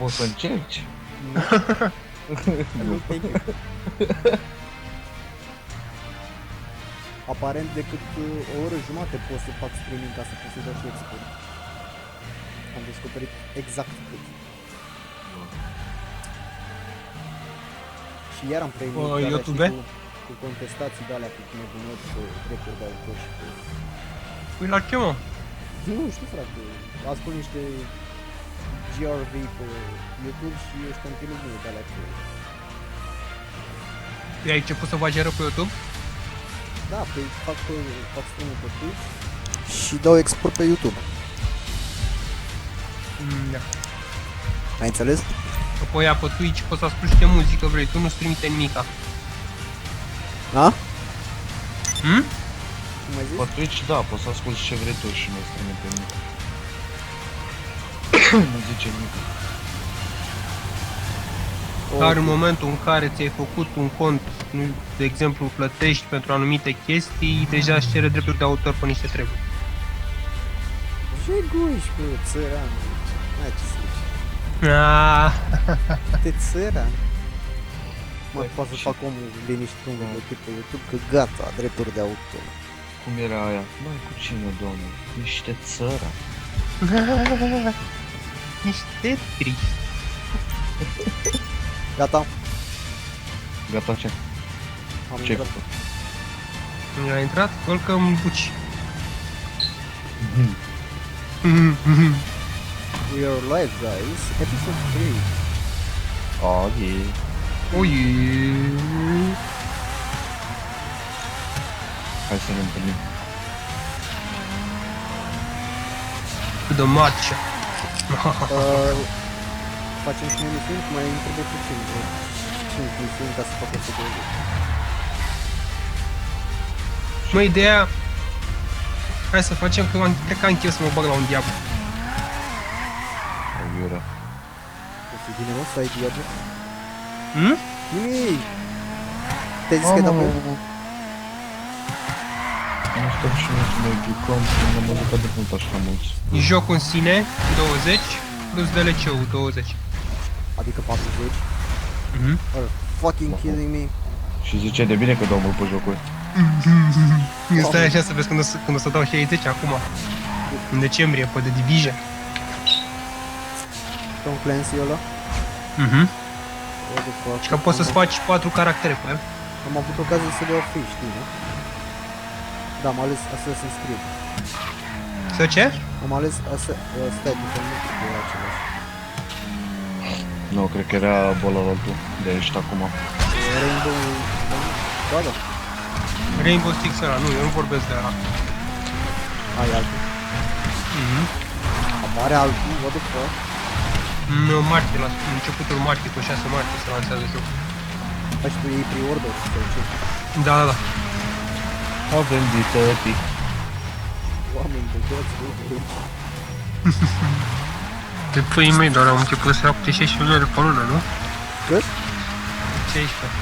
O să încerci? Nu, thank you. Aparent decât o oră jumate pot să fac streaming ca să pot să dau și export. Am descoperit exact cât. Și iar am primit alea, YouTube? cu contestații de alea, cu nebunări, cu drepturi de autor și cu... Păi la ce, mă? Nu știu, frate, ascult niște GRV pe YouTube și ești continuu de alea cu... Ai început să faci rău pe YouTube? Da, pe, fac stream pe Twitch și dau export pe YouTube. Da. Ai înțeles? Apoi ia pe Twitch, poți să asculti ce muzică vrei, tu nu-ți trimite nimica. Da? Hm? Cum ai zis? Pe Twitch, da, poți să asculti ce vrei tu și nu-ți trimite nimic. Nu zice nimic. Dar în momentul în care ți-ai făcut un cont, nu, de exemplu, plătești pentru anumite chestii, deja își cere drepturi de autor pe niște treburi. Ce goși, bă, țăran. N-ai ce să zici. Aaaa. Te țăran. Mă, poate să fac omul liniștit un videoclip pe YouTube, că gata, drepturi de autor. Cum era aia? Mai cu cine, doamne? Niște țăra. Niște triști. Gata, Gata ce? am Ce-ai intrat. făcut? A intrat, welcome buci. We are live, guys. Episode 3. Oh, yeah. Oi. Hai să ne întâlnim. Cu de matcha. Facem și noi misiuni, mai îmi trebuie puțin. 5 misiuni ca să fac 120. Mă, ideea... Hai să facem că cred că am chef să mă bag la un diablu. Aiurea. O să bine, mă, să ai diablu? Hm? Nimic! Te-ai zis că e da Nu stăm și noi să ne jucăm, când am jucat de mult așa mulți. Jocul în sine, 20, plus DLC-ul, 20. Adică 40. Mhm. Are fucking kidding me. Și zice de bine că dau mult pe jocuri. Stai așa să vezi când o să dau 60 acum. În decembrie, pe The Division. Tom Clancy ăla. Mhm. What the fuck? Și că poți să-ți faci 4 caractere pe el. Am avut ocazia să le iau free, știi, nu? Da, am ales Assassin's Creed. Să ce? Am ales stai, că nu cred că era același. Nu, cred că era bolalăltul de ești acum. Rainbow... Da, da. Rainbow Six ăla, nu, eu nu vorbesc de ăla. Ai altul. Mhm. Apare altul, what the fuck? Nu, martie, la începutul martie, cu 6 martie se lansează jocul. Hai și tu iei pre-order sau ce? Da, da, da. A vendit Epic. Oameni băgați, bă. De păi mei, doar am început să iau câte 16 lei pe lună, nu? Cât? 16.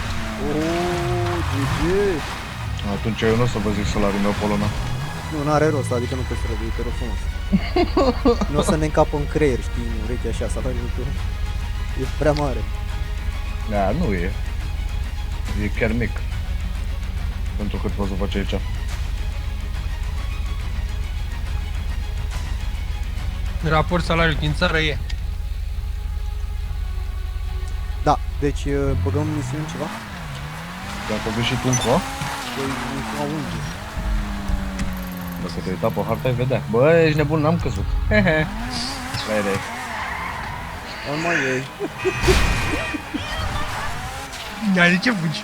Oooo, GG! Atunci eu nu o să vă zic salariul meu pe lună. Nu, n-are rost, adică nu trebuie să rădui, te rog frumos. Nu o să ne încapă în creier, știi, în ureche așa, salariul tău. E prea mare. Da, nu e. E chiar mic. Pentru cât poți să faci aici. Raport salariul din țară e. Da, deci băgăm misiuni ceva? Dacă vezi și tu încă, Păi, nu știu, unde? dacă te uita pe harta, ai vedea. Bă, ești nebun, n-am căzut. Hehe. Vede. Al mai ei. Dar de ce fugi?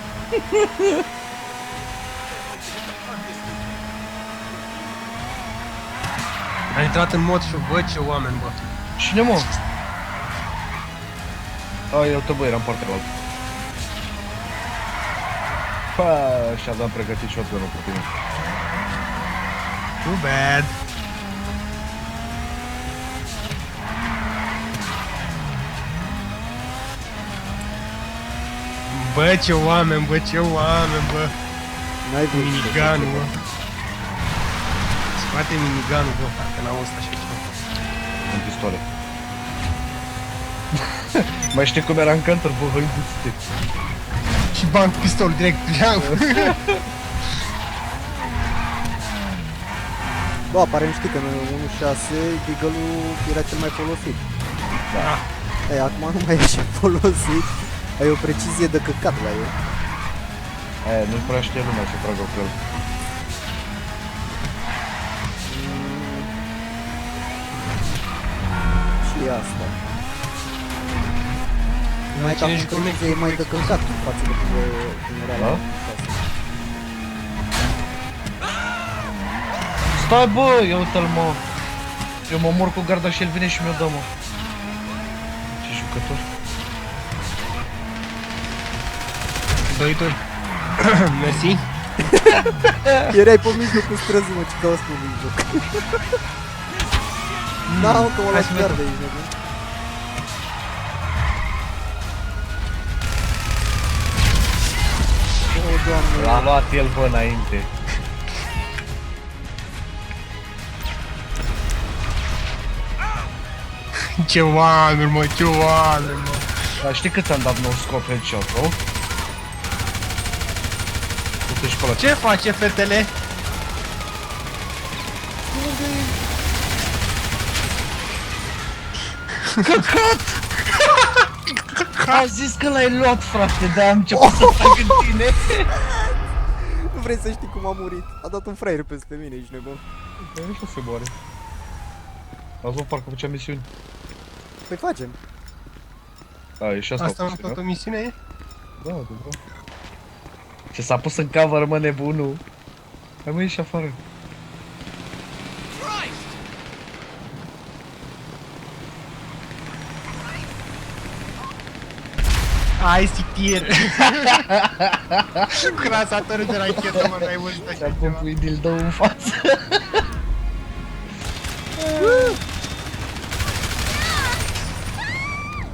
A intrat în mod și bă, ce oameni, bă. Cine, mă? A, eu te bă, eram partea la altă. Și aveam pregătit shotgun-ul cu tine. Too bad. Bă, ce oameni, bă, ce oameni, bă. N-ai vrut. Miniganul, bă. Scoate miniganul, bă, parcă n-am auzit așa ceva. În pistole. Mai știi cum era în Counter, bă, hăibuțite. Și bang pistol direct. Bă, aparent știi că în 1.6 Deagle-ul era cel mai folosit. Da. Ei, acum nu mai e și folosit. Ai o precizie de căcat la el. Nu prea știe lumea să tragă cu el. Și asta. Mai ca Cine precizie e mai de căcat față de generala. Da? Stai, bă, ia uite-l, mă. Eu mă mor cu garda și el vine și mi-o dă, mă. Ce jucător. 2-2. Mersi. Erai pe mijlocul străzii, mă, ce cauți pe mijloc. N-au că o Hai las să chiar vedem. de aici, nebun. O, Doamne. L-a luat el, bă, înainte. Ce oameni, mă, ce oameni, mă. Dar știi cât ți-am dat nou scop headshot, o? Uite și pe ăla. Ce face fetele? A zis că l-ai luat, frate, de-aia am început să fac în tine. Nu vrei să știi cum a murit. A dat un fraier peste mine, ești nebun. Nu știu se moare. Azi mă, parcă făcea misiuni. Păi facem. A, e și asta. Asta o în misiune, toată misiunea e? da? Da, da. Ce s-a pus în cover, mă, nebunul. Hai, mă, ieși afară. Ai sitier. Crasatorul de rachetă, mă, n-ai văzut așa Ți-am ceva. pus dildo în față.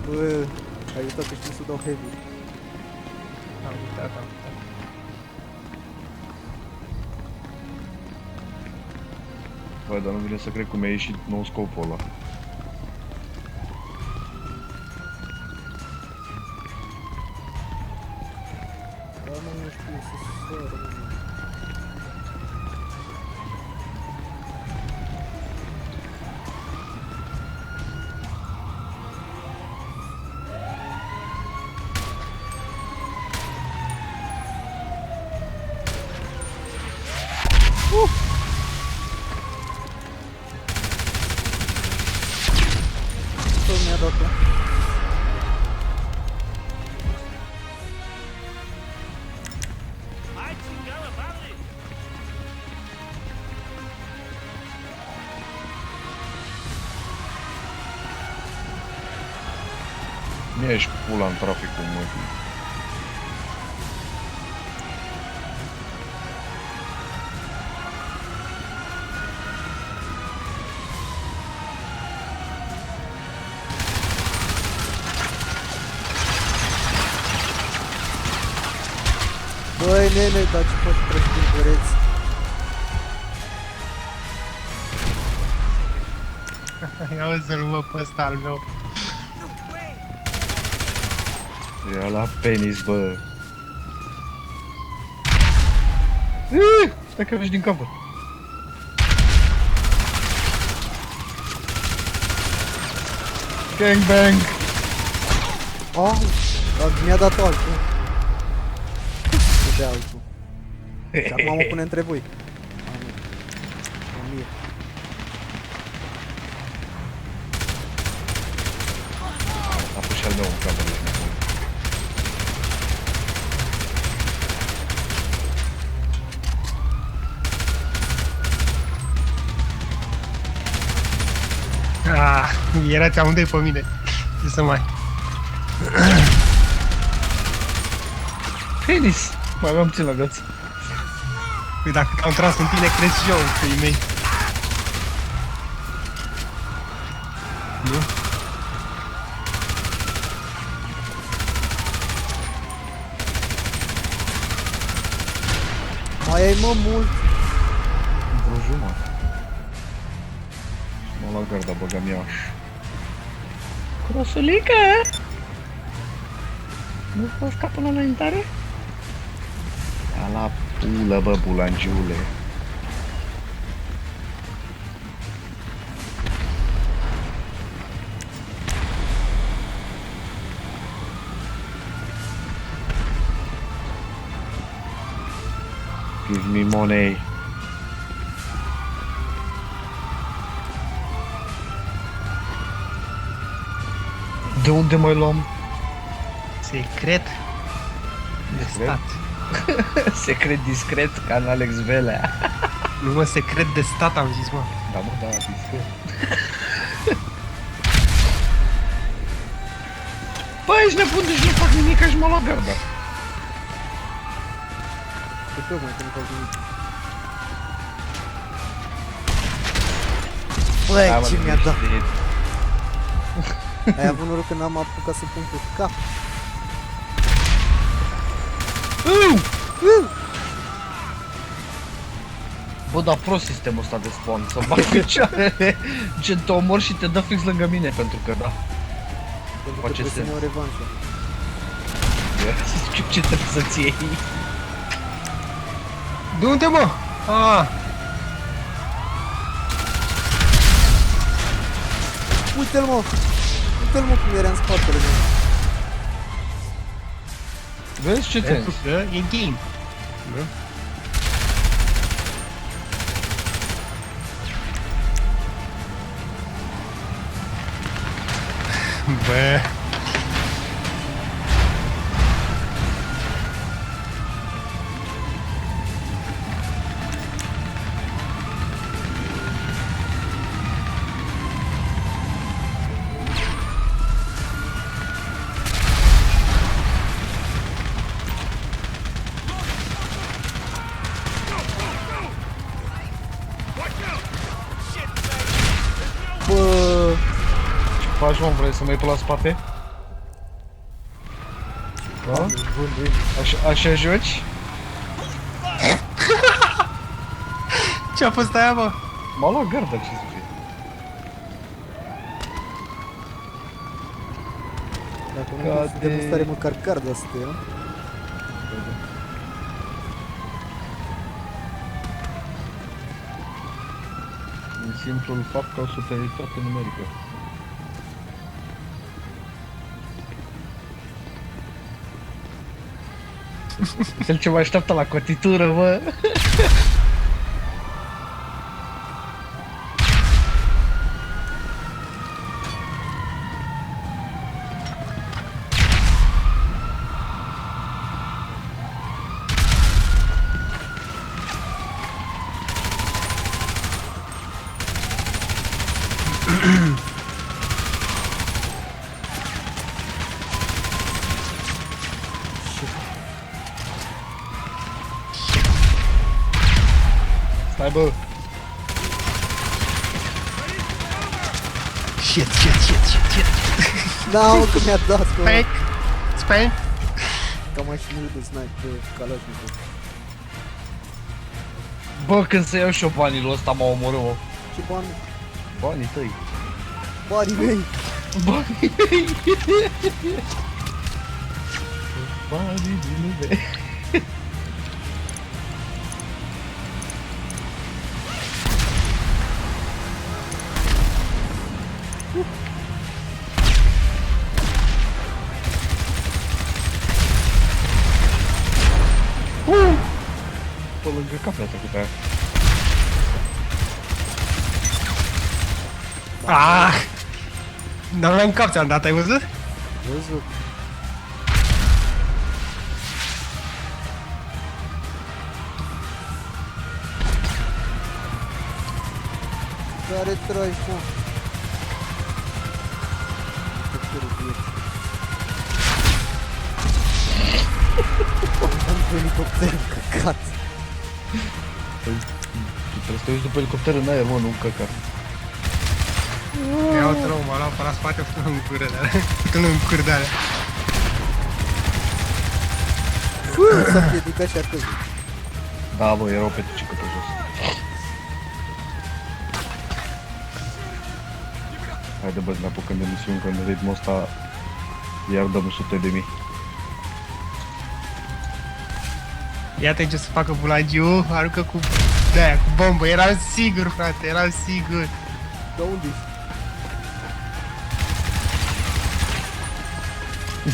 Bă, ai uitat că știu să dau heavy. Am uitat, am uitat. Băi, dar nu vine să cred cum mi-a ieșit nou scopul ăla. Da, mă, nu știu să sără, mă. Tot mi-a dat ea. Nu ești pula în traficul, mă. Băi, nene, dar ce faci prost din pereți? Ia o să-l văd pe ăsta al meu. Ia la penis, bă. Stai că vezi din cover. Gangbang! Ah, dar mi-a dat altul. De altul. Și acum mă pune între voi. Ah, nu. O mie. A pus și al meu în cover. Ah, erați amândoi pe mine. Ce să mai... Penis! Mai aveam puțin la viață. Păi dacă te-am tras în tine, crezi și eu, fii mei. Nu? Mai ai, mă, mult. Vreo jumătate. M-am luat garda, băgam iaș. Crosulică! Nu poți scapă în înaintare? Ia la pulă, bă, bulangiule. Give me money. De unde mai luam? Secret de stat. Secret discret, ca în Alex Velea. Nu mă, secret de stat am zis, mă. Da, mă, da, discret. Bă, ești nebun, deci nu fac nimic, și m-a luat garda. Pe tocmai că nu fac nimic. Băi, ce mi-a dat? Ai avut noroc că n-am apucat să pun pe cap. Bă, dar prost sistemul ăsta de spawn, să bag picioarele, gen te omor și te dă fix lângă mine, pentru că da. Pentru că Face trebuie să sens. ne iau revanșă. Știu ce trebuie să-ți iei. De unde, mă? Ah, Uite-l, mă! Uite-l, mă, cum era în spatele meu. Vezi ce pentru tens? că e game. Da? Bă. Bă, Ce faci, mă, vrei să mă iei pe la spate? Da? Așa joci? Ce-a fost aia, mă? M-a luat garda, ce să fie. dacă nu poți să demonstrare măcar garda să te ia. În simplul fapt că au superioritate numerică. Cel ce mă așteaptă la cotitură, bă. Stai, bă. Shit. Da, mă, că mi-a dat, bă. Spank. Spank. Ca mașinile de sniper, Kalashnikov. Bă, când să iau și eu banilul ăsta m-a omorât, mă. Ce bani? Banii tăi. Banii mei! Banii mei. Banii din lume. Pe lângă cap mi-a trecut aia. Ah! Dar la în cap ți-am dat, ai văzut? Văzut. Care tragi, mă? Am pe elicopter, căcat. Trebuie să te uiți după elicopter în aer, mă, nu în căcar. Ia uite, m-a luat pe la spate, fătându-l în cură de alea. Fătându-l în cură de alea. S-a piedicat și a căzut. Da, bă, erau pe ticică pe jos. Haide, bă, să ne apucăm de misiuni, că în ritmul ăsta iar dăm 100.000. Iată ce să facă Bulangiu, aruncă cu... De-aia, cu bombă, eram sigur, frate, eram sigur. Da, unde ești?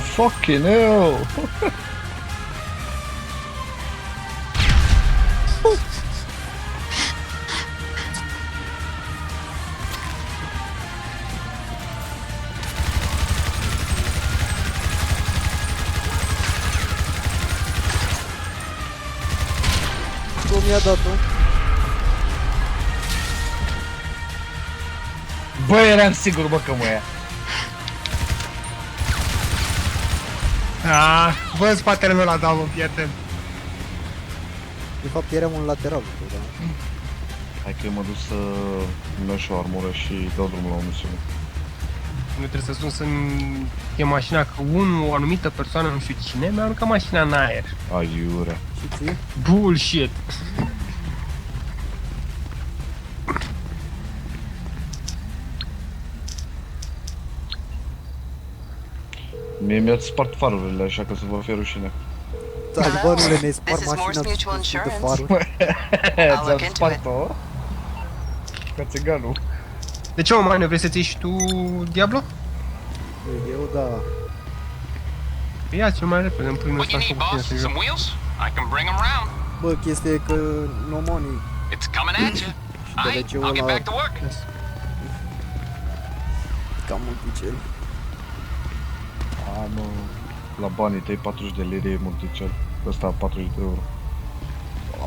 Fucking hell! Cum mi-a dat-o? Bă, eram sigur, bă, că mă ia. Bă, în spatele meu l-a dat, mă, prieten. De fapt eram un lateral, da? Hai că eu mă duc să îmi iau și o armură și dau drumul la o misiune. Nu trebuie să sun să-mi chem mașina, că o anumită persoană, nu știu cine, mi-a aruncat mașina în aer. Aiurea. Și ție? Bullshit. Mie mi-ați spart farurile, așa că să vă fie rușine. Talibanule ne spar This is Morse mașina Mutual de Insurance. faruri. Ți-am spart-o? Ca țiganul. De ce, mă, Mane, vrei să-ți iei și tu Diablo? Eu da. Ia cel mai repede, în primul What you ăsta need, cu boss? tine să Some joc. wheels? I can bring them round. Bă, chestia e că no money. It's coming at you. de Aight, ce I'll get ăla- back to work. Cam mult picel. A, mă, la banii tăi 40 de lire e multicel. Ăsta 40 de euro.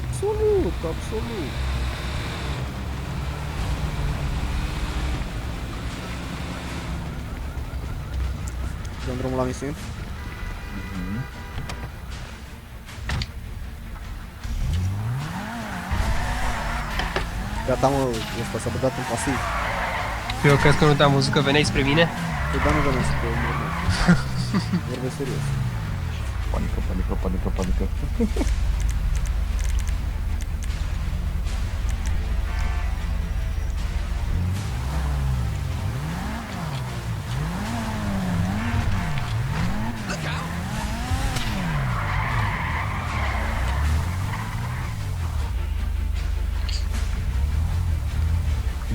Absolut, absolut. Dăm drumul la misiune? Gata, mă, ăsta s-a băgat în pasiv. Eu cred că nu te-am văzut că veneai spre mine. Păi da, nu vreau să te omor, mă. Vorbesc serios. Panică, panică, panică, panică.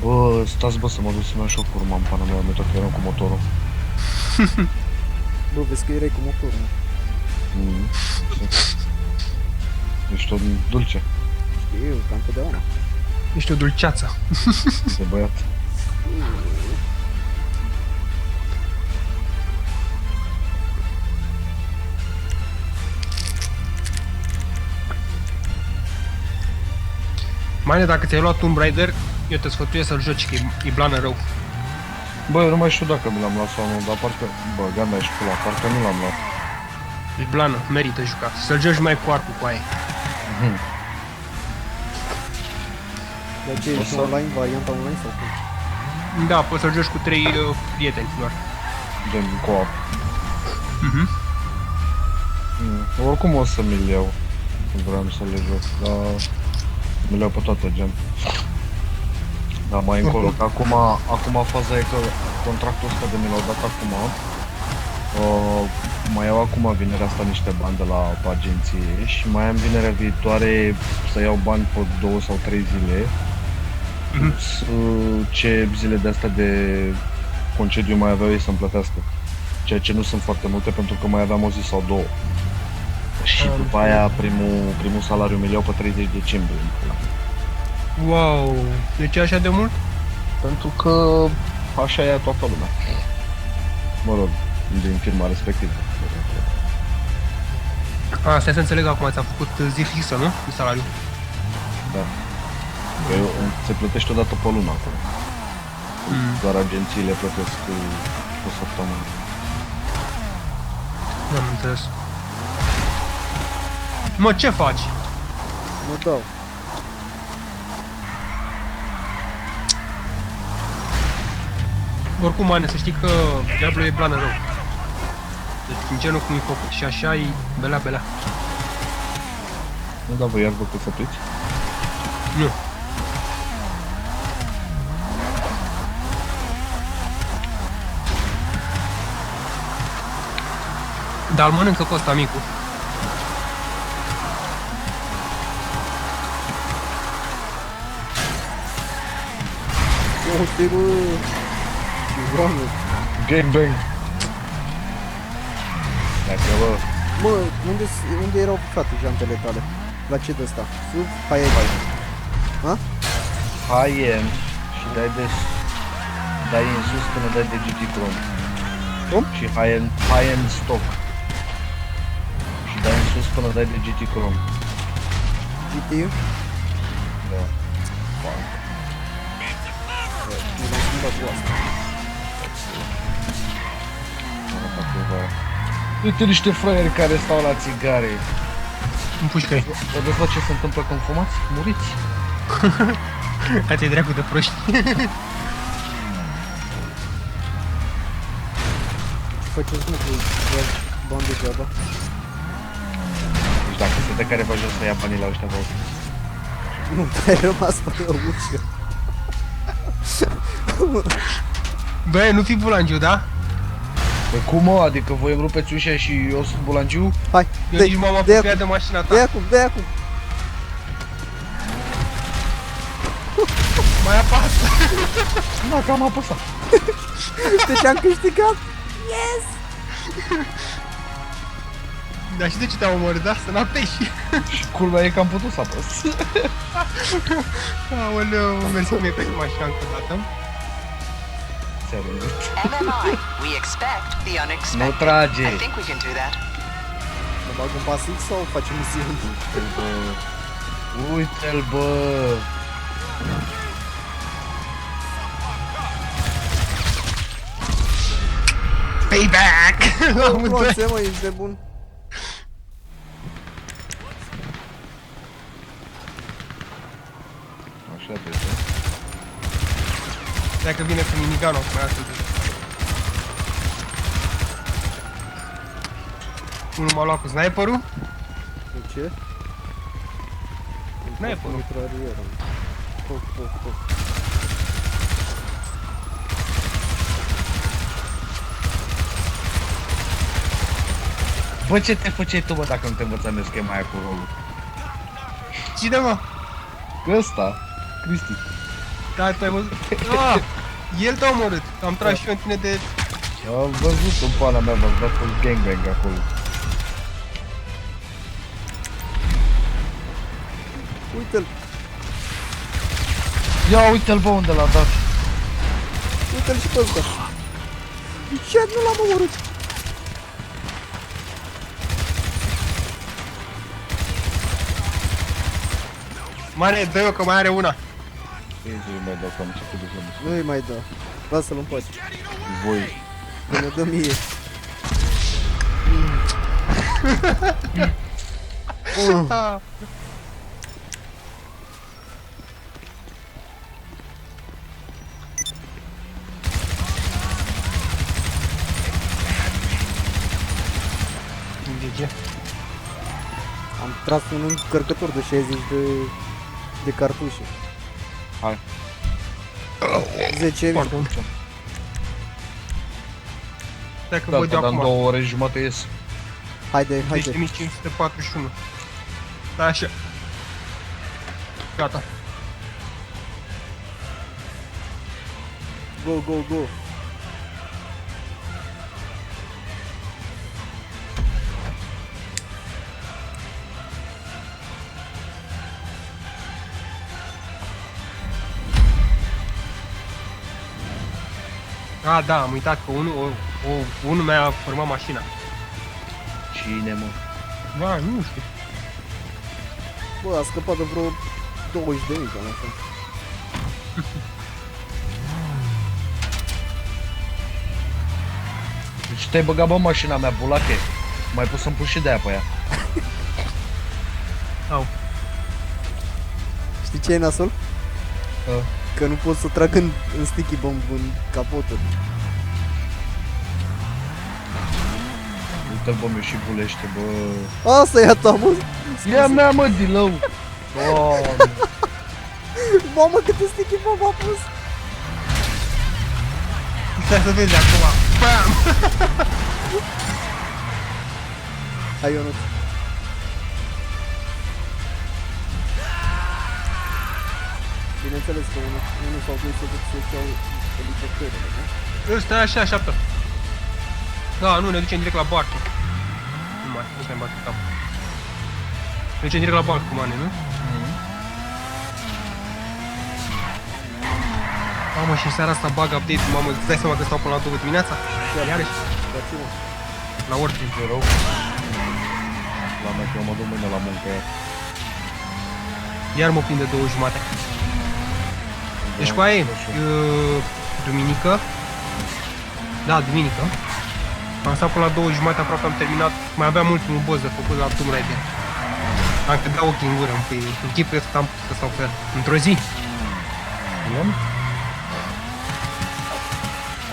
Bă, stați bă să mă duc să-mi iau și o curmă în pana mea, mi-a tot că eram cu motorul. Bă, vezi că erai cu motorul, mă. Mm. Ești un dulce Știu, ca întotdeauna. Ești o dulceață. de băiat. Mane, dacă ți-ai luat Tomb Raider, eu te sfătuiesc să-l joci, că e blană rău. Bă, eu nu mai știu dacă mi l-am luat sau nu, dar parcă... Bă, gata, ești pula, parcă nu l-am luat. E blană, merită jucat. Să-l joci mai cu arcul cu aia. De ce O ești să- online, varianta online sau cum? Da, poți să-l joci cu 3 prieteni doar. Gen co-op. Mhm. Oricum o să mi-l iau. Vreau să le joc, dar... Mi le iau pe toate, gen. Dar mai încolo, că acum faza e că contractul ăsta de mi l-au dat acum. Mai iau acum vinerea asta niște bani de la agenție și mai am vinerea viitoare să iau bani pe 2 sau 3 zile. Plus, ce zile de astea de concediu mai aveau ei să-mi plătească. Ceea ce nu sunt foarte multe pentru că mai aveam o zi sau două. Și după aia primul salariu mi-l iau pe 30 decembrie. Wow, de ce așa de mult? Pentru că așa e toată lumea. Mă rog, din firma respectivă. Stai să înțeleg acum, ți-am făcut zi fixă, nu? De salariu. Da. Că se plătește o dată pe lună acolo. Doar agențiile plătesc o săptămână. Nu am înțeles. Mă, ce faci? Mă dau. Oricum, Mane, să știi că Diablo e blană rău. Deci, în genul cum e făcut și așa e belea, belea. Nu, dar voi iar vă să pliți? Nu. Dar îl mănâncă cu ăsta micu. 200, bă! Doamne! Gangbang! Dacă, bă, Mă, unde erau, frate, jantele tale? La ce de ăsta? Sub? High-end? Ha? high-end și dai în sus până dai de GT Chrome. Cum? Și high-end stock. Și dai în sus până dai de GT Chrome. GTU? Da. Nu l-am schimbat cu asta. Uite niște fraieri care stau la țigare. În pușcăi. Vedeți bă ce se întâmplă când fumați? Muriți. Hai-te dracu de proști. Ce faceți, mă, cu bani degeaba? Deci dacă sunt de care vă jos să ia banii la ăștia vă. Nu, ai rămas pe o ușă. Bă, nu fi bulangiu, da? Păi cum mă? Adică voi îmi rupeți ușa și eu sunt bulangiu? Hai, Eu dă-i, nici m-am dă-i apropiat acum, de mașina dă-i ta. acum, dă-i acum. Mai apasă. Da, că am apăsat. Deci am câștigat. Dar și de ce te-am omorât, da? Să n-apeși. Și culmea e că am putut să apăs. Aoleu, mersi cum e pe mașina încă o dată. Ți-a rândit. MMI, we expect the Nu unexpected. trage. I think we can do that. Mă bag un pas X sau facem misiuni? Uite-l bă. Uite-l bă. Payback! La Nu, amândoi. mă, ești nebun. Așa trebuie. Dacă vine cu minigunul, mai astăzi. Unul m-a luat cu sniperul. De ce? Sniperul. Mitralieră. Foc, foc, foc. Bă, ce te făceai tu, bă, dacă nu te învățam eu schema aia cu rolul? Cine, mă? Ăsta, Cristi. Da, tu ai văzut? Ah, el te-a omorât. Am tras și eu în tine de... Am văzut în pana mea, v-ați dat un gangbang acolo. Uite-l, Ia uite-l bă unde l-a dat. uite-l și pe ăsta. Ce? Nu l-am omorât. Mare, dă-o că mai are una. Ei zi, mai dau că am început de zămâs. Nu-i mai dă. Lasă-l în pace. Voi. Că ne dă mie. Ah. GG. Am tras un încărcător de 60 de cartușe. Hai. 10.000. Pardon. Dacă Da, văd eu dar în acum. 2 ore jumate ies. Haide, haide. 10.541. Da, așa. Gata. Go, go, go. Ah, da, am uitat că unul mi-a format mașina. Cine, mă? Ba, nu știu. Bă, a scăpat de vreo 20 de mii, cam așa. Deci te-ai băgat bă mașina mea, bulache. Mai pot să-mi pun și de aia pe ea. Au. Știi ce e nasol? Că nu pot să trag în sticky bomb în capotă. Uite-l bă, mi-o și bulește, bă. Asta e a ta, mă! Ia mea, mă, dilău! Doamne! Mamă, câte sticky bomb a pus! Stai să vezi acum. Bam! Hai, Ionut. Bineînțeles că unul sau doi se duc să iau elicopterele, nu? Ăsta e așa, așteaptă. Da, nu, ne ducem direct la barcă. Nu mai bate capul. Ne ducem direct la barcă cu mane, nu? Mamă, și în seara asta bag update-ul, mamă, îți dai seama că stau până la 2 dimineața? Iarăși, Dați-mă. la orice. E rău. La mea că eu mă duc mâine la muncă. Iar mă prinde 2:30. Deci cu aia e, duminică. Da, duminică. Am stat până la 2:30, aproape am terminat. Mai aveam ultimul boss de făcut la Tomb Raider. Am cădat ochii în gură, în pâine. Închipă că am putut să stau pe el. Într-o zi.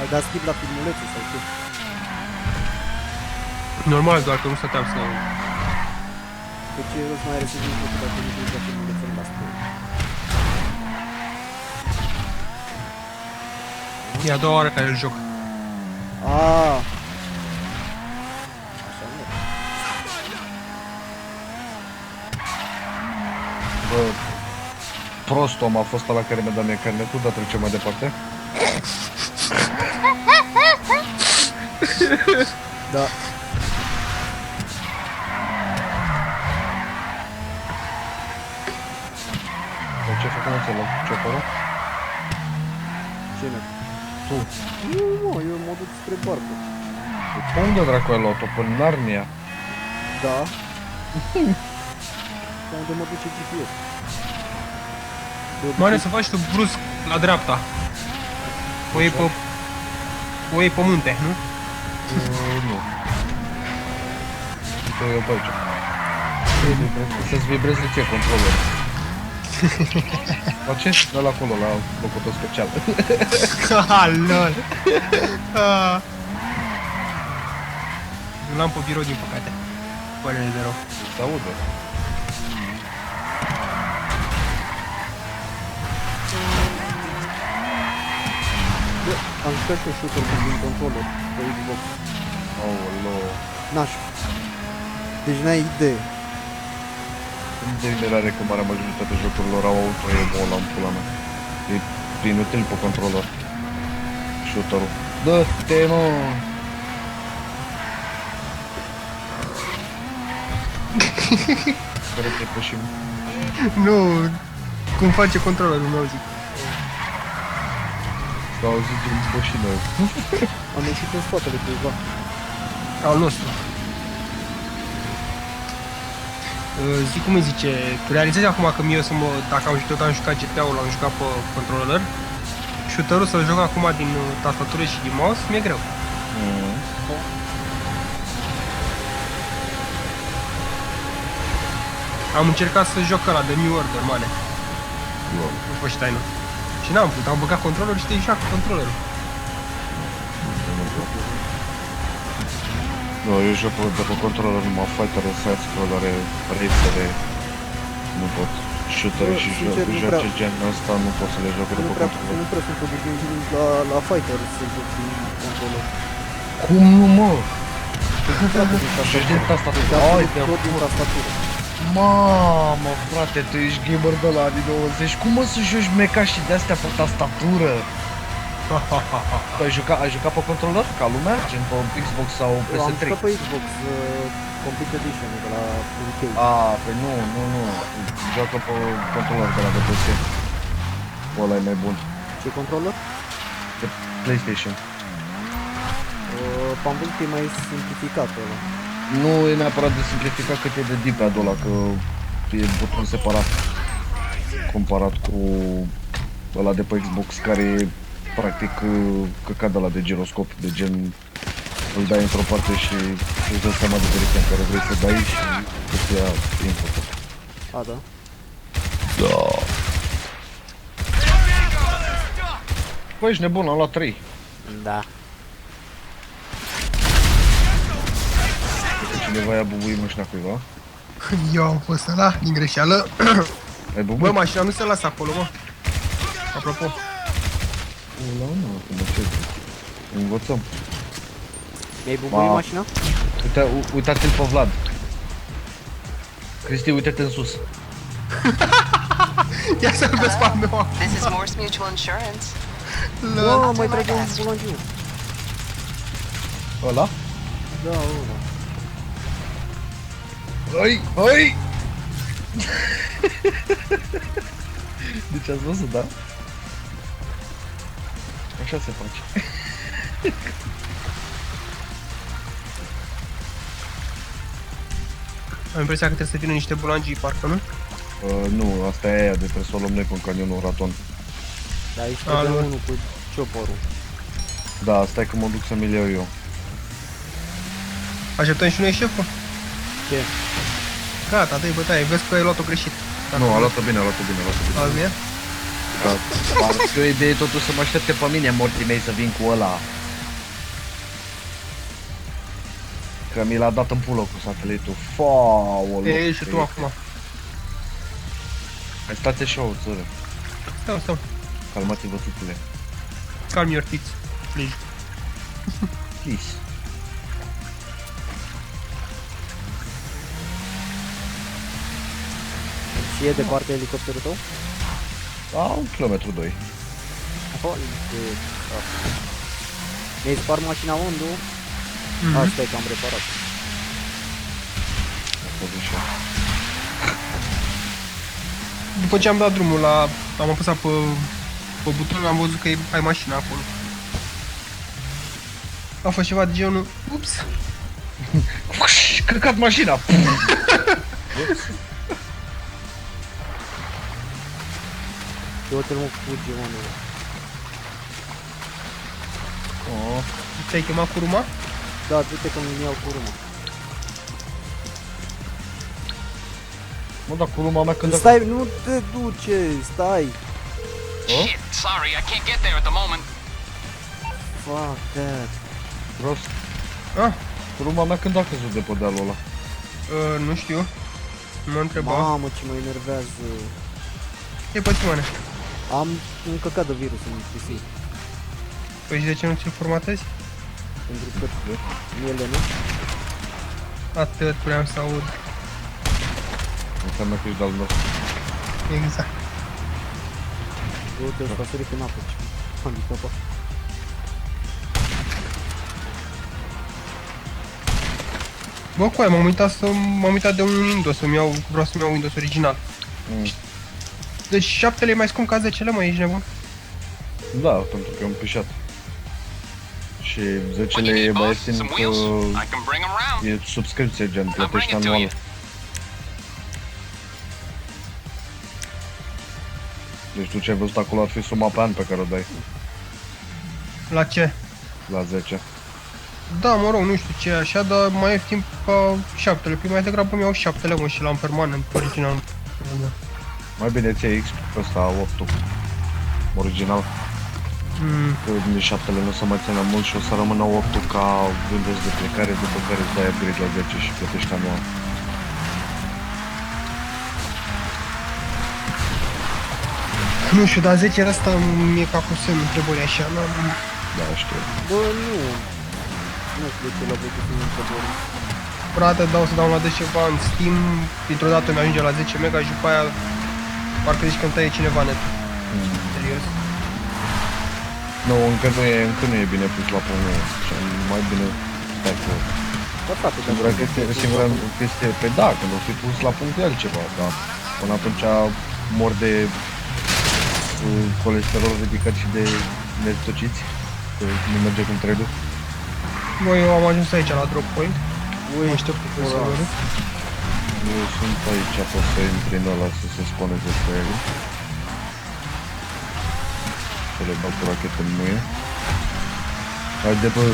Ai dat skip la filmulețe sau ce? Normal, doar că nu stăteam să... De ce rost mai are să zici că dacă nu duci la filmulețe la story? E a doua oară care îl joc. Aaaa! Așa nu. Bă, prost om a fost ăla care mi-a dat mie carnetul, dar trecem mai departe. Da. De ce făcut înțeleg? Ciopărul? Cine? Tu. Nu, mă, eu mă duc spre barcă. Pe unde dracu ai luat-o? Pe Narnia? Da. Pe unde mă duce GPS. Mane, să faci tu brusc la dreapta. O iei pe... O iei pe munte, nu? Nu. Uite, eu pe aici. Să-ți vibreze ție controlul. La ce? Da, la acolo, la locul tău special. Ha, lol. Nu l-am pe birou, din păcate. Părere de rău. Se aude. Bă, am jucat și shooter din controller pe Xbox. Aoleo. N-aș. Deci n-ai idee. De mirare că marea majoritate jocurilor au auto-aim-ul ăla în pula mea. E inutil pe controller. Shooter-ul. Dă-te, mă! Care te pășim? Nu, cum face controllerul meu, zic. Că au auzit din bășină. Am ieșit în spatele cuiva. Al nostru. Zic cum îi zice, realizezi acum că mie o să mă, dacă tot am jucat GTA-ul, l-am jucat pe controller, shooter-ul să-l joc acum din tastatură și din mouse, mi-e greu. Am încercat să joc ăla de New Order, mane. Nu fost taină. Și n-am putut, am băgat controllerul și te joacă controllerul. Nu, eu joc de pe controller numai fighter, side-scroller, racer, nu pot. Shooter Bă, și sincer, nu joace prea- gen ăsta nu pot să le joc de Nu pe prea, controller. nu prea sunt obișnuit la fighter să joc din controller. Cum nu, mă? Și Și din tastatură. Ai de tot din tastatură. Mamă, frate, tu ești gamer de la anii 90. Cum mă să joci meca și de-astea pe tastatură? Tu ai jucat pe controller ca lumea? Gen pe Xbox sau Eu am PS3? jucat pe Xbox Complete Edition de la UK. Păi nu. Joacă pe controller de la PS. Ăla e mai bun. Ce controller? De PlayStation. Am văzut că e mai simplificat ăla. Nu e neapărat de simplificat cât e de D-pad-ul ăla, că e buton separat. Comparat cu ăla de pe Xbox, care e practic căcat de ăla de giroscop, de gen îl dai într-o parte și îți dai seama de direcția în care vrei să dai și îți ia input-ul. A, da. Da. Băi, ești nebun, am luat 3. Da. Cineva i-a bubuit mașina cuiva. Eu am fost ăla, din greșeală. Ai Bă, bubuit? mașina nu se lasă acolo, mă. Apropo. Ăla, mă, cum ce? Învățăm. Mi-ai bubuit Ma. mașina? Uitați-l pe Vlad. Cristi, uite-te în sus. Ia să-l vezi pe al meu. This is Morse Mutual Insurance. Bă, mai trage un bulangiu. Ăla? Da, ăla. Hai, hai! Deci ați văzut, da? Așa se face. Am impresia că trebuie să vină niște bulangii, parcă, nu? Nu, asta e aia de trebuie să o luăm noi cu canionul raton. Dar aici trebuie unul cu cioporul. Da, stai că mă duc să mi-l iau eu. Așteptăm și noi șeful? Ce? Gata, dă-i bătaie, vezi că ai luat-o greșit. Nu, a luat-o bine, a luat-o bine, a luat-o bine. A bine? Da, ar fi o idee totuși să mă aștepte pe mine, morții mei, să vin cu ăla. Că mi l-a dat în pulă cu satelitul. Faul. E, și tu acum. Hai, stați așa o țără. Stau. Calmați-vă tutule. Calm your tits, please. Please. Și e departe elicopterul tău? Da, 1 km 2. Holy shit. Mi-ai spart mașina undu? Asta e că am reparat. După ce am dat drumul la... am apăsat pe buton, am văzut că ai mașina acolo. A fost ceva de genul... Ups! Căcat mașina! Eu te-l mă fuge, mă, nu. Oh. Te-ai chemat cu Ruma? Da, du-te că mi iau cu urmă. Mă, dar cu urma mea când... Stai, nu te duce, stai. Shit, sorry, I can't get there at the moment. Fuck that. Prost. Ah, Cu urma mea când a căzut de pe dealul ăla? nu știu. Nu mă întreba. Mamă, ce mă enervează. E pe tine. Am încăcat de virus în PC. Păi și de ce nu ți-l formatezi? Pentru că ele nu. Atât vreau să aud. Înseamnă că ești de-al nostru. Exact. Uite, ăsta a sărit în apă. Handicapat. Bă, cu aia, m-am uitat de un Windows, vreau să-mi iau Windows original. Deci 7-le e mai scump ca 10-le, mă, ești nebun? Da, pentru că e un pișat. Și What 10 you e need, mai boss? ieftin Some că wheels? I can bring them round. e subscripție, gen, plătești it to anual. you. Deci tu ce ai văzut acolo ar fi suma pe an pe care o dai La ce? la 10. Da, mă rog, nu știu ce e așa, dar mai ieftin ca 7-le. Păi mai degrabă mi-au 7-le, mă, și l-am permanent, original. Mai bine ți-ai X ăsta 8-ul original. Că nici 7-le nu o să mai țină mult și o să rămână 8-ul ca Windows de plecare, după care îți dai upgrade la 10 și plătești anual. Nu știu, dar 10 asta mi-e ca cu semnul întrebării așa, n-am... Da, știu. Bă, nu. Nu știu de ce l-a făcut în întrebări. Frate, dau să downloadez ceva în Steam, dintr-o dată mi-ajunge la 10 mega și după aia parcă zici că îmi taie cineva netul. Serios. Nu, încă nu e bine pus la pământ și mai bine stai cu... Da, frate, Singura chestie, pe da, când o fi pus la punct e altceva, dar până atunci mor de colesterol ridicat și de netociți, că nu merge cum trebuie. Bă, eu am ajuns aici la drop point. Ui, Aștept cu serverul. Eu sunt aici, pot să intri în ăla să se sponeze pe el. Să le dau cu rachetă în muie. Haide, bă!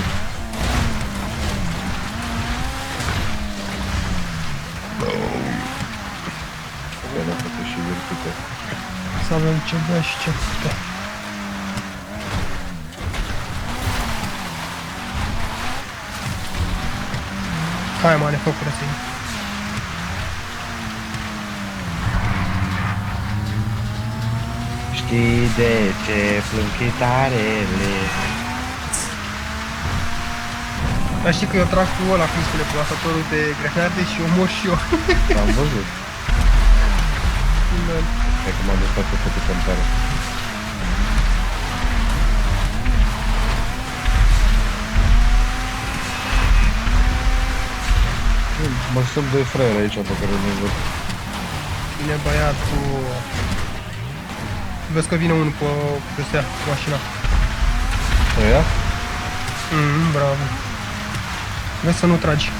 Bine, poate și virtute. Să avem ce bea și ce putea. Hai, mă, ne fă curățenie. Știi de ce plâng chitarele? Dar știi că eu trag cu ăla, cum spune, cu asatorul de grenade și omor și eu. Am văzut. Hai că m-am despat pe făcut cântare. Mă sunt doi fraieri aici pe care nu văd. Vine băiatul. Vezi că vine unul pe stea, cu mașina. Ăia? Bravo. Vezi să nu tragi.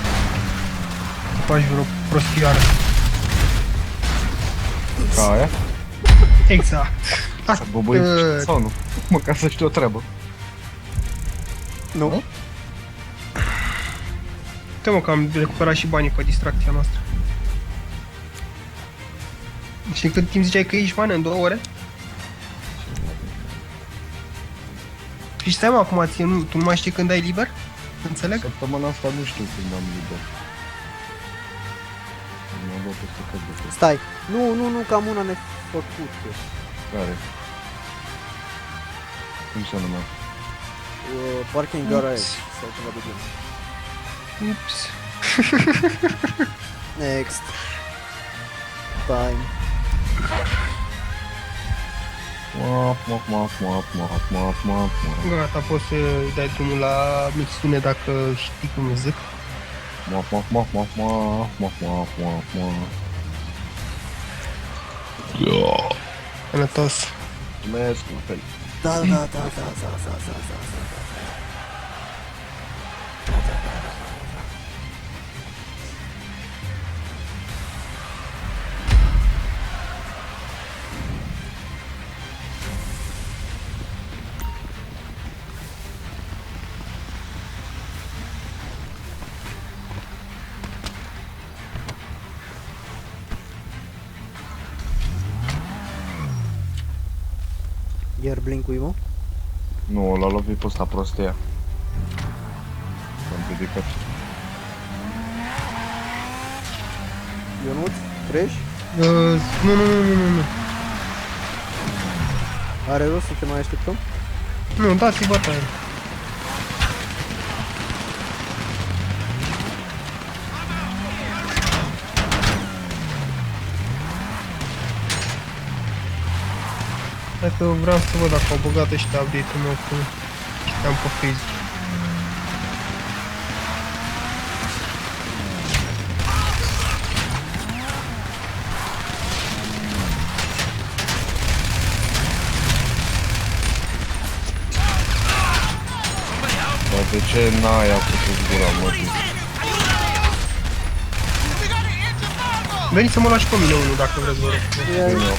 Faci vreo prostioară. Ca aia? Exact. Să băbăi sau nu? Măcar să știu o treabă. Nu? Uite mă că am recuperat și banii pe distracția noastră. Și cât timp ziceai că ești bani în 2 ore? Și stai mă, acum ție, tu nu mai știi când ai liber? Înțeleg? Săptămâna asta nu știu când am liber. M-am luat peste cap de tot. Stai. Nu, că am una nefăcută. Care? Cum se numește? Parking garage sau ceva de genul. Ups. Next. Time. Gata, poți să dai drumul la mixtune dacă știi cum zic. Sănătos. Mulțumesc, la fel. Da. Iar blink-ui, mă? Nu, l-a lovit pe ăsta prostia. S-a împiedicat. Ionuț? Fresh? Nu. Are rost să te mai așteptăm? Nu, dați-i bătaie. Hai că vreau să văd dacă au băgat ăștia update-ul meu cu știam pe Facebook. Dar de ce n-ai apăsut gura, mă? Veniți să mă lași pe mine unul dacă vreți, vă rog.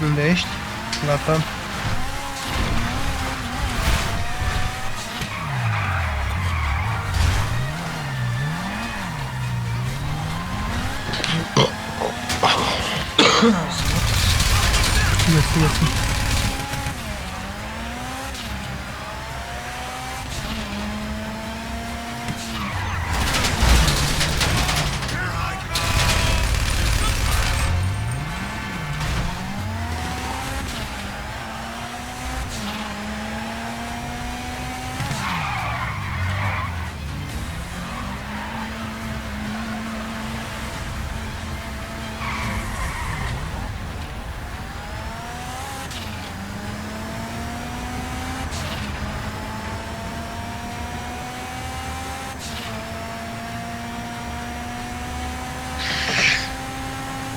Unde ești? Gata. Mersi.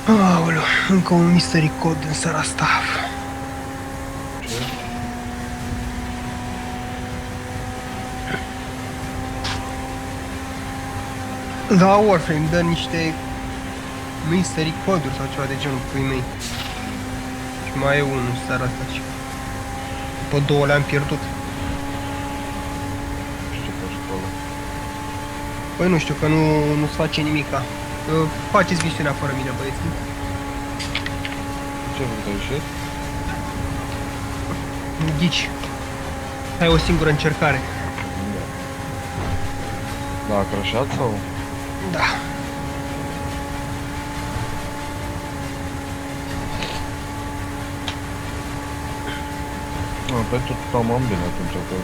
Aoleu, încă un mystery code în seara asta. Da, Warframe dă niște mystery coduri sau ceva de genul pui mei. Și mai e unul în seara asta și după 2 le-am pierdut. Ce faci acolo? Păi nu știu, că nu-ți face nimica. Faceți misiunea fără mine, băieți. Ce vrei să ieșit? Ghici. Ai o singură încercare. Da, a crășat sau? Da. Păi tot tamam bine atunci, că...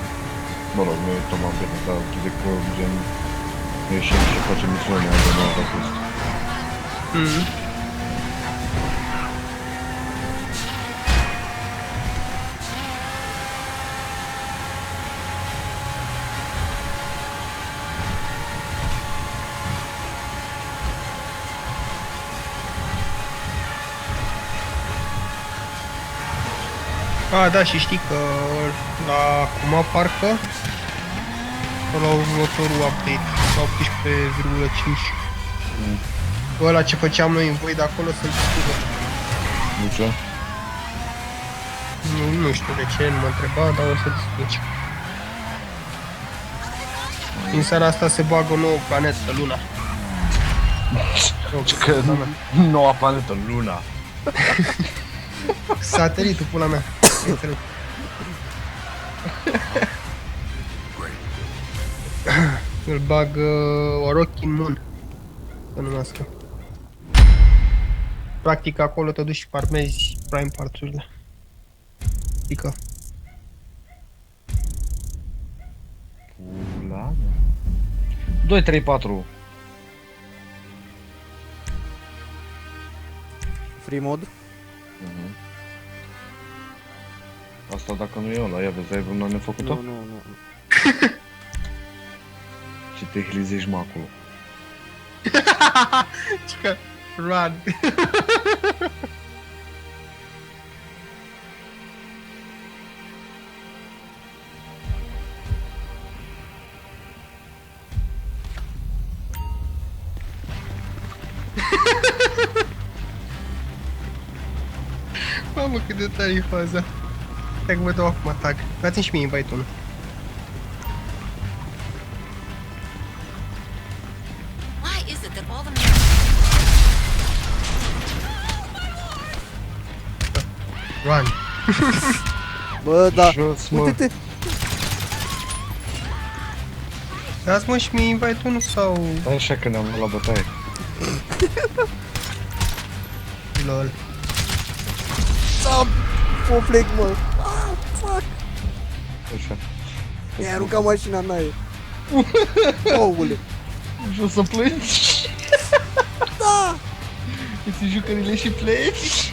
Mă rog, nu e tamam bine, dar zic că gen... Ieșim și facem misiunea de nou de pus. Da, și știi că la acum parcă la următorul update, la 18,5 ăla ce făceam noi în voi de acolo să-l distrugă. Nu ce? Nu știu de ce, nu mă întreba, dar o să distrugi. Din seara asta se bagă o nouă planetă, Luna. Că noua planetă, Luna. Satelitul, pula mea. Îl bag Orokin Moon, să numească. Practic acolo te duci și farmezi prime parts-urile. Pică. Pula mea. 2, 3, 4. Free mod? Asta dacă nu e ăla, ia vezi, ai vreuna nefăcută? Nu. Și te hlizești mă acolo. Cică, run. Mamă, cât de tare e faza. Stai că vă dau acum tag. Dați-mi și mie invite-ul. Why is it that all the Run. Bă, da. Jos, mă. Uite-te. Dați-mă și mie invite-ul sau... Așa că ne-am luat la bătaie. LOL. Sam! Poflec, mă. Ah, fuck. Așa. Mi-a aruncat mașina în aer. Oule. Jos să plângi? Da! Îți jucările și pleci?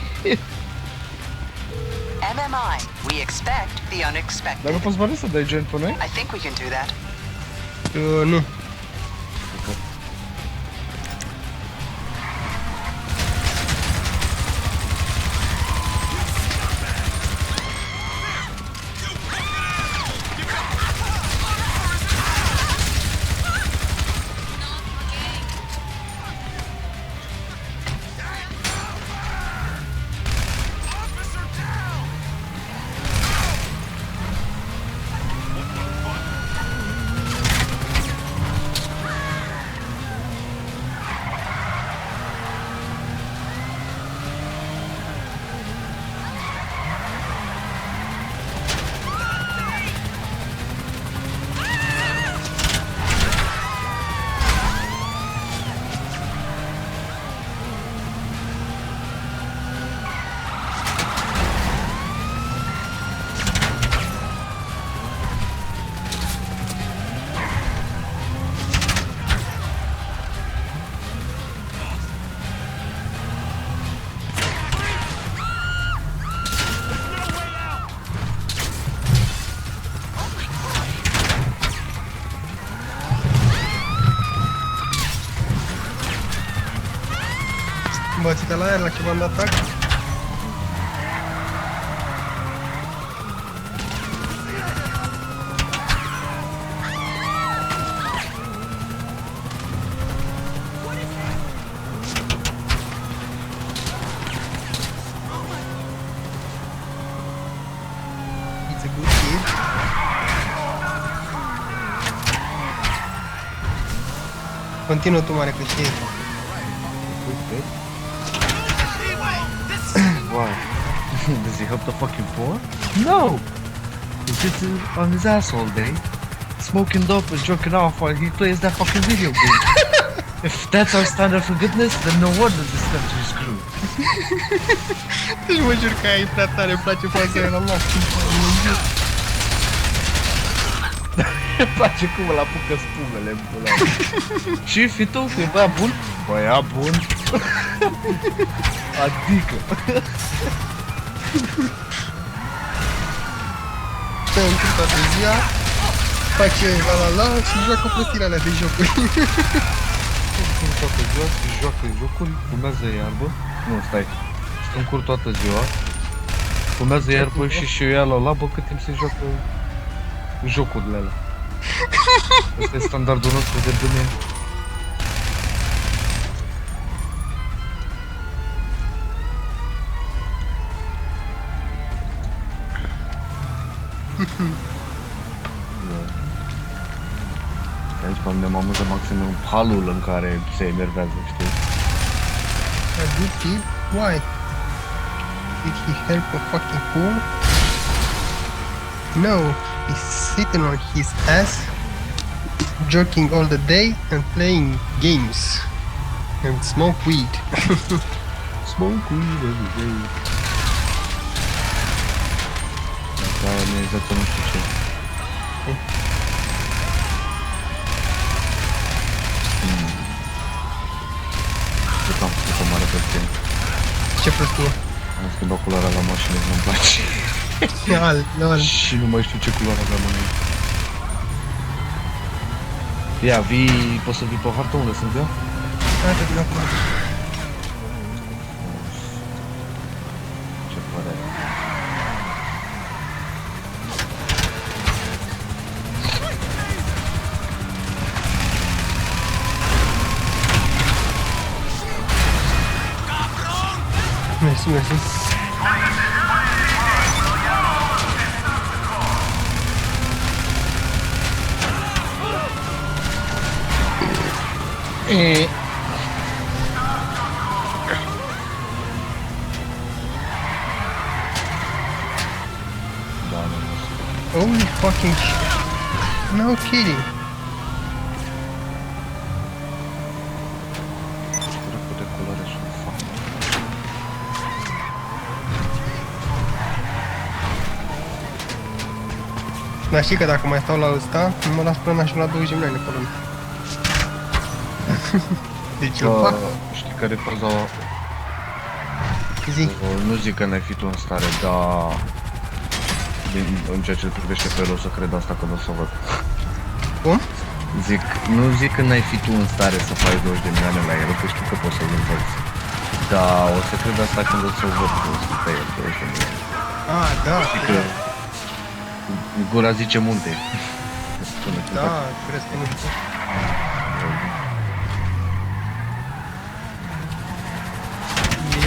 MMI. We expect the Dar unexpected. nu poți bani să dai gen pe noi? I think we can do that. Nu. Bățite la aer la ceva de atac. It's a good kid. Continuă tu, mare, că știi. Why? Does he help the fucking poor? No! He sits on his ass all day, smoking dope and jerking off while he plays that fucking video game. If that's our standard for goodness, then no wonder this country is screwed. Deci mă jur că ai prea tare, îmi place faza aia la maxim. Îmi place cum îl apucă spumele în pula. Și fi tu, e băiat bun? Băiat bun. Adică. Stă într toată ziua, face la și joacă prostiile alea de jocuri. Stăm toată ziua, se joacă jocuri, fumează iarbă. Nu, stai. Stăm cur toată ziua. Fumează iarbă și eu ia la labă cât timp se joacă jocurile alea. Asta e standardul nostru de bine. Aici pe mine mă amuză maxim în halul în care se enervează, știi? A good kid? Why? Did he help a fucking fool? No, he's sitting on his ass, jerking all the day and playing games. And smoke weed. Smoke weed every day. Asta mi-a exact nu știu ce. Uite, mare prostie. Ce prostie? Am schimbat culoarea la mașină, nu-mi place. Lol. Și nu mai știu ce culoare aveam în ea. Ia, vii, poți să vii pe hartă unde sunt eu? Hai, vin acum. Ce părere. Mersi, mersi. Da, nu, nu știu. Holy fucking shit. No kidding. Dracu de culoare și un fac. Dar știi că dacă mai stau la ăsta, nu mă las până n-ajung la 20 milioane pe lună. Deci îl fac. Știi care e faza? Zi. Nu zic că n-ai fi tu în stare, dar în ceea ce îl privește pe el o să cred asta când o să o văd. Cum? Nu zic că n-ai fi tu în stare să faci 20 de milioane la el, că știu că poți să-l învăț. Dar o să cred asta când o să o văd cum sunt pe el 20 de milioane. Ah, da, Că gura zice munte. Spune, da, crezi că nu știu.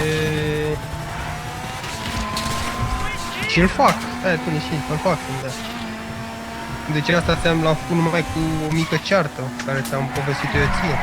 E... Și îl fac, stai pune și îl fac, da. Deci asta l-am făcut numai cu o mică ceartă, care ți-am povestit eu ție.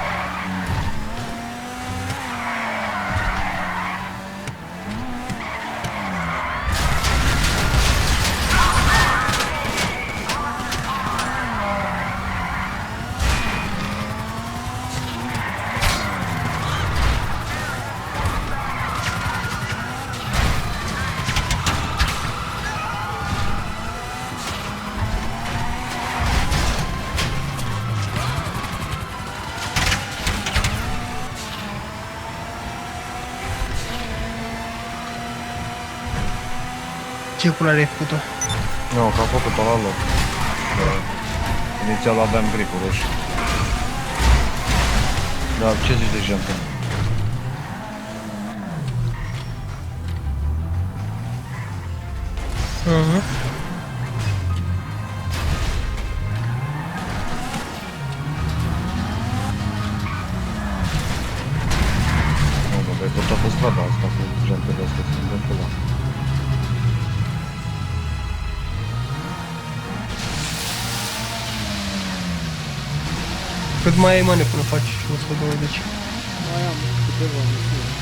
Ce culoare ai făcut-o? Nu, că am făcut-o la loc. Inițial aveam gri cu roșu. Dar ce zici de jantă? Nu, mă, ai tot pe strada asta cu jantele astea, sunt de la. Cât mai ai, mane, până faci 120? Mai am câteva misiuni.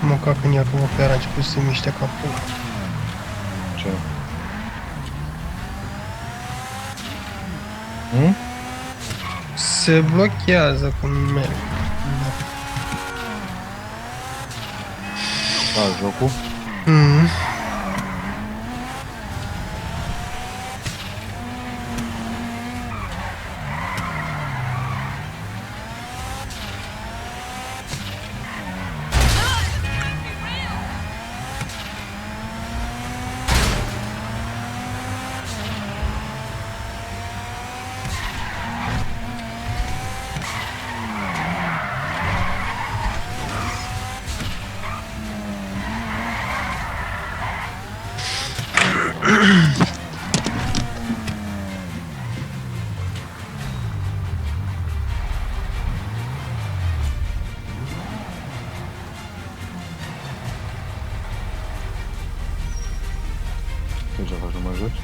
Mă cac în ea, că mă pe a început să se miște capul. Ce? Hmm? Se blochează cum merg. Da, jocul? Mm. Ce faci, nu mă joci?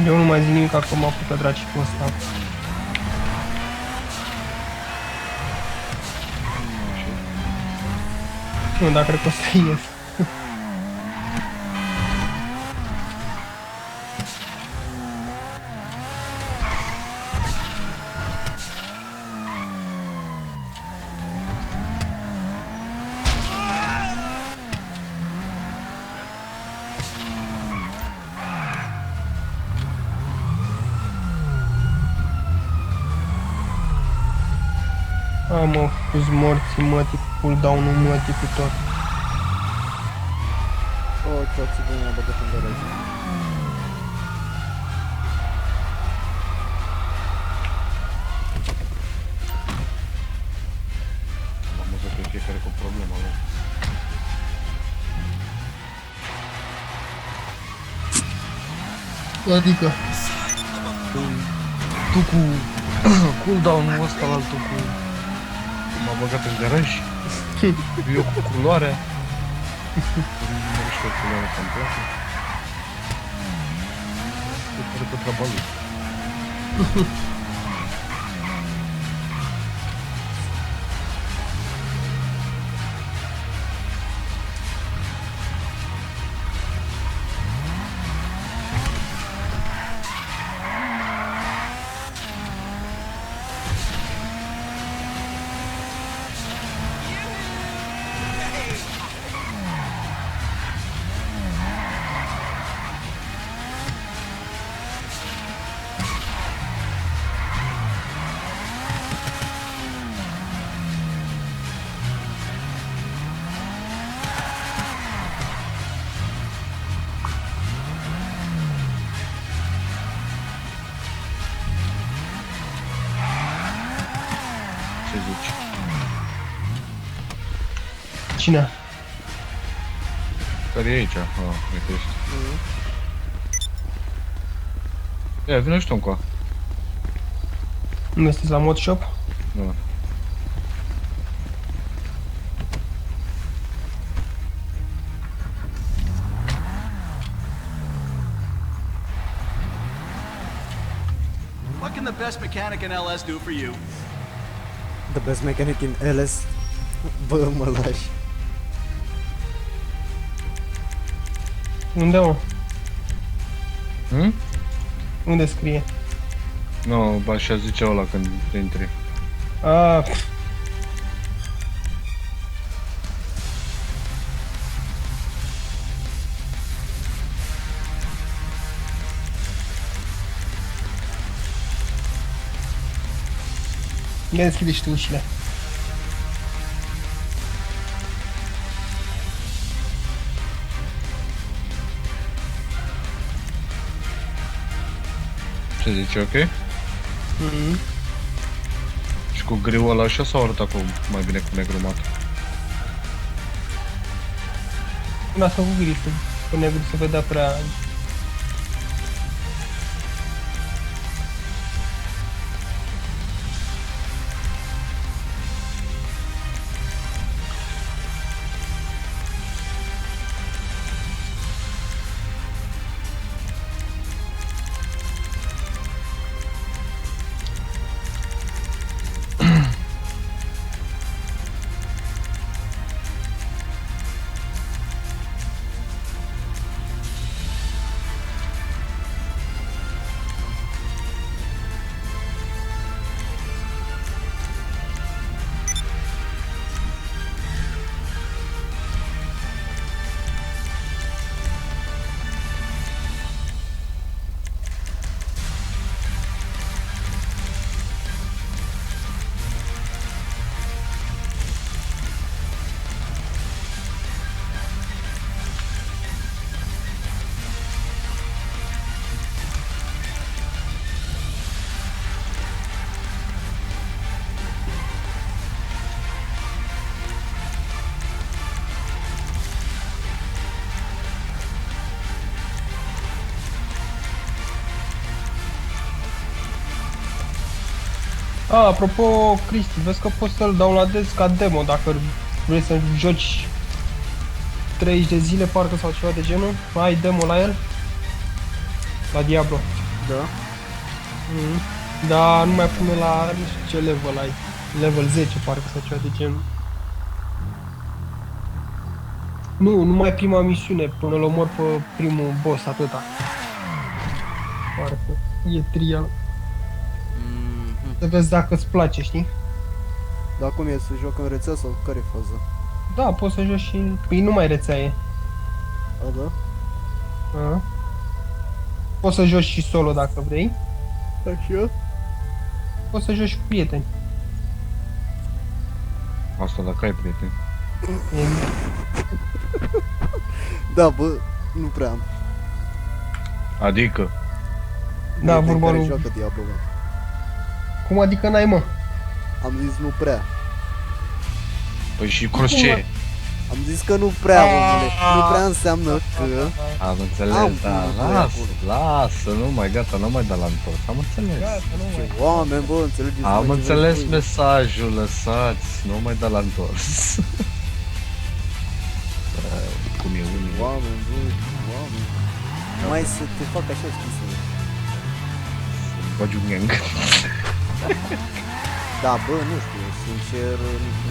Eu nu mai zic nimic acum cu pe draci cu ăsta. Nu, dar cred că o să ies. Mă, cu-s morții mătii, cu cooldown-ul mătii, cu tot. O, toți bine m-a băgat în garaj. Am amuzat pe fiecare cu problema lui. Adică? Tu cu cooldown-ul ăsta la altul cu... M-a băgat în garaj. Eu cu culoarea. Nu știu culoarea că-mi place. E pare pe treaba lui. Ce zici? Cine? Care e aici? Ah, uite ești. Ia, vină și tu încoa. Unde sunteți la mod shop? Da. What can the best mechanic in LS do for you? The best mechanic in LS. Bă, mă lași. Unde, mă? Hmm? Unde scrie? Nu, no, așa zice ăla când intri. Ah, Ia deschide și tu ușile. Ce zice, ok? Mhm. Și cu griul ăla așa sau arăt acum mai bine cu negru mat? Lasă cu gri, cu negru se vedea prea... Apropo, Cristi, vezi că poți să-l downloadezi ca demo dacă vrei să joci 30 de zile parcă sau ceva de genul. Ai demo la el? La Diablo. Da. Dar nu mai pune la nu știu ce level ai. Level 10 parcă sau ceva de genul. Nu, numai prima misiune, până îl omor pe primul boss, atâta. Parcă e trial. Să vezi dacă îți place, știi? Dar cum e, să joc în rețea sau care e faza? Da, poți să joci și... Păi nu mai rețea e. A, da? A. Poți să joci și solo dacă vrei. Așa? Poți să joci cu prieteni. Asta dacă ai prieteni. Da, bă, nu prea am. Adică? Da, Prieteni vorba care lui... joacă Diablo, mă. Cum adică n-ai, mă? Am zis nu prea. Păi și crochet. Am zis că nu prea, omule. Nu prea înseamnă că... Am înțeles, Am da, unul lasă, acolo. lasă, nu mai gata, nu mai da la întors, am înțeles. Ce oameni, bă, înțelegeți? Am mai înțeles ceva? mesajul, lăsați, nu mai da la întors. Cum e unii. Oameni, bă, oameni. Mai să te fac așa, știi, să... Bagi un gang. Da, bă, nu știu, sincer,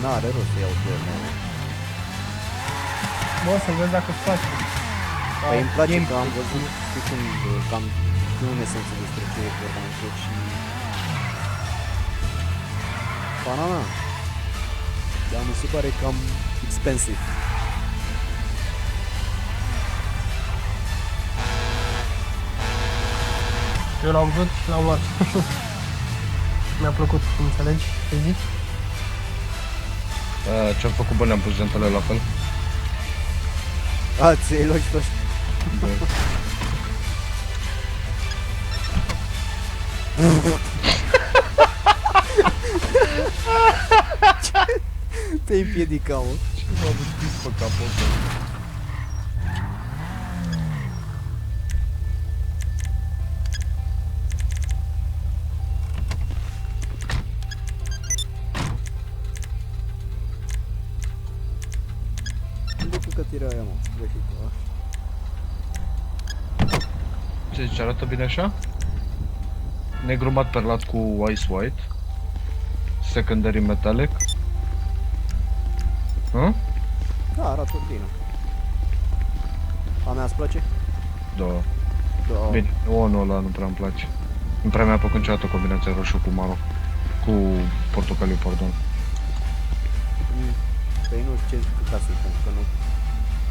n-are rost să iau pe el, mă. Bă, să vezi dacă îți place. Păi îmi place că am văzut și când cam în esență despre ce e vorba în tot și... Banana. Dar mi se pare cam expensive. Eu l-am văzut și l-am luat. Mi-a plăcut, înțelegi? Ce zici? Ce-am făcut, bă, ne-am pus jantele la fel. A, ți-ai luat și tu așa. Te-ai împiedicat, mă. Ce m-am întins pe capot? Unde bucătirea aia, mă? Vehicle, Ce zici, arată bine așa? Negru mat perlat cu ice white. Secondary metallic. Hă? Da, arată bine. A mea îți place? Da. Da. Bine, nu ăla nu prea îmi place. Nu prea mi-a plăcut niciodată combinația roșu cu maro. Cu portocaliu, pardon. Păi nu știu ce ca să-i spun, că nu...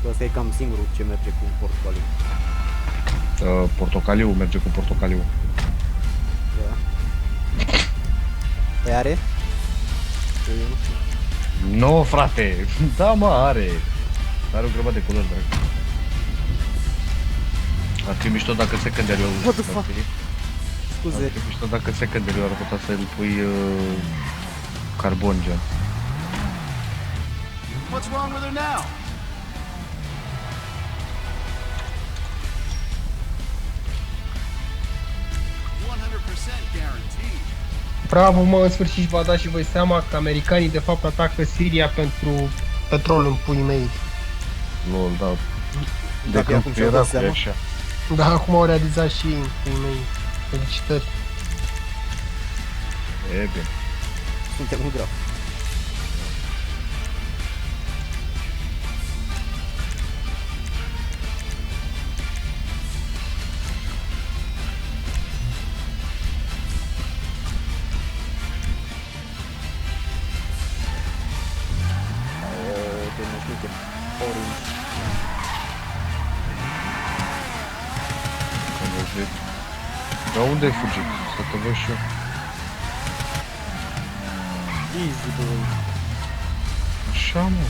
Că ăsta e cam singurul ce merge cu portocaliu. Portocaliu merge cu portocaliu. Da. Păi are? că eu nu știu. No, frate! Da, mă, are! Are o grămadă de culori, drag. Ar fi mișto dacă secondary-ul... What the fuck? Scuze. Ar fi mișto dacă secondary-ul ar putea să-l pui carbon, gen. What's wrong with her now? Guaranteed. Bravo, mă, în sfârșit v-a dat și voi seama că americanii de fapt atacă Siria pentru petrol în puii mei. Lol, da. De De acum când și-au era dat cu seama. așa. Dar acum au realizat și ei în puii mei. Felicitări. E bine. Suntem în graf. Orange. Am văzut. Dar unde ai fugit? Să te văd și eu. Easy, boy. Așa, mă.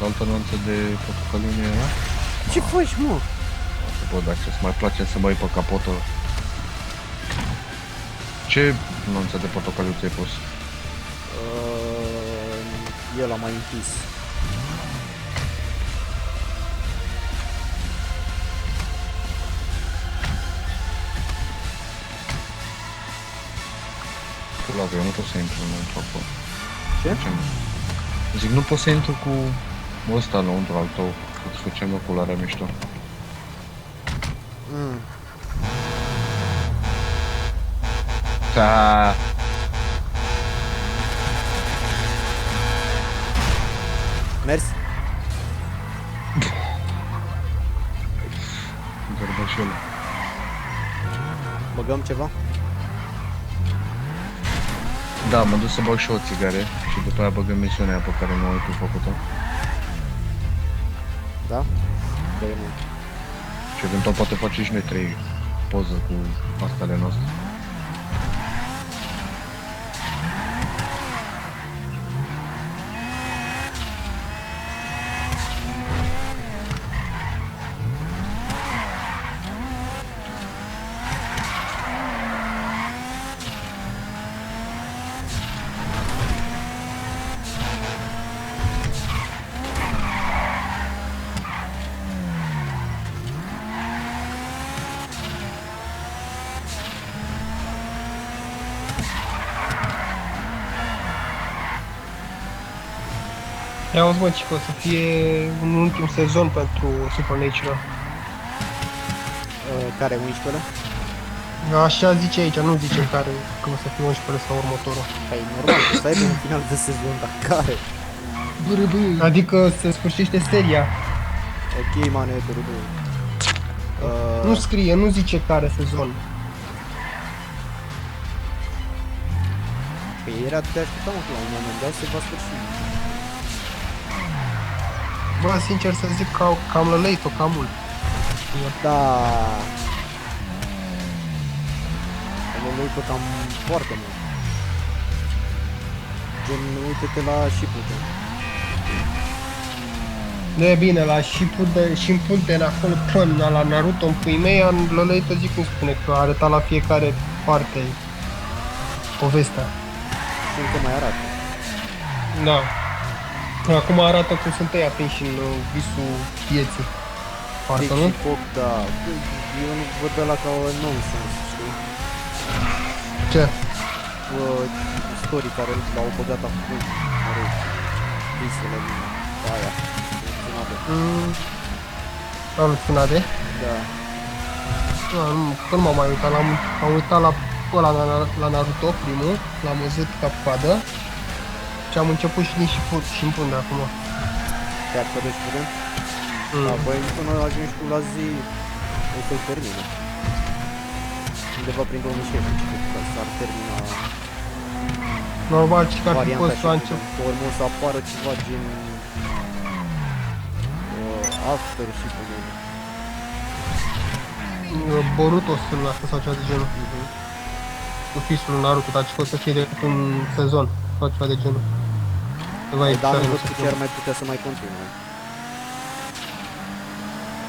Altă nuanță de portocaliune era? Ce faci, mă? Bă, dacă îți mai place să mă iei pe capotă. Ce nuanță de portocaliu ți-ai pus? El a mai închis. Pula, că eu nu pot să intru înăuntru acolo. Ce? Zic, nu pot să intru cu ăsta înăuntru al tău. Să-ți facem o culoare mișto. Da. Mers? Gărbașele. Băgăm ceva? Da, mă duc să bag și o țigare și după aia băgăm misiunea pe care nu ai tu făcut-o. Da? Băgăm. Și eventual poate face și noi 3 poză cu astele noastre. Ia auzi, mă, că o să fie un ultim sezon pentru Supernatural. Care, 11-le? Așa zice aici, nu zice care, că o să fie 11 sau următorul. Păi normal, să aibă un final de sezon, dar care? Adică se sfârșește seria. Ok, mane, bârâbâ. Nu scrie, nu zice care sezon. Păi era de așteptam că la un moment dat se va sfârși. Bă, sincer să zic că am lălăit-o cam mult. Da. Am luat-o cam foarte mult. Gen, uite-te la Shippuden. Nu e bine, la Shippuden acolo până la Naruto în puii mei am lălăit-o, zic cum spune, că a arătat la fiecare parte povestea. Și încă mai arată. Da. Acum arată cum sunt ei aprinși în visul vieții. Parcă Deci nu? și Coc, da. Eu nu văd ăla ca o nonsense, știi? Ce? Story care l-au băgat acum. Are visele din aia. Funcționate. Alucinate? Da. Când m-am mai uitat, am uitat la ăla la Naruto primul, l-am văzut cap-coadă și am început și din Shippuden de acum. Chiar că deci putem? Da, băi, până ajungi tu la zi, o să-l termină. Undeva prin 2016, cred că s-ar termina Normal, și că ar fi varianta fost la și început. urmă o să apară ceva gen After Shippuden. Boruto sunt asta sau ceva de genul. cu fisul lui Naruto, dar ce o să fie decât un sezon sau ceva de genul. Ceva Dar episoade, nu nu văd știu cu ce ar mai putea să mai continue.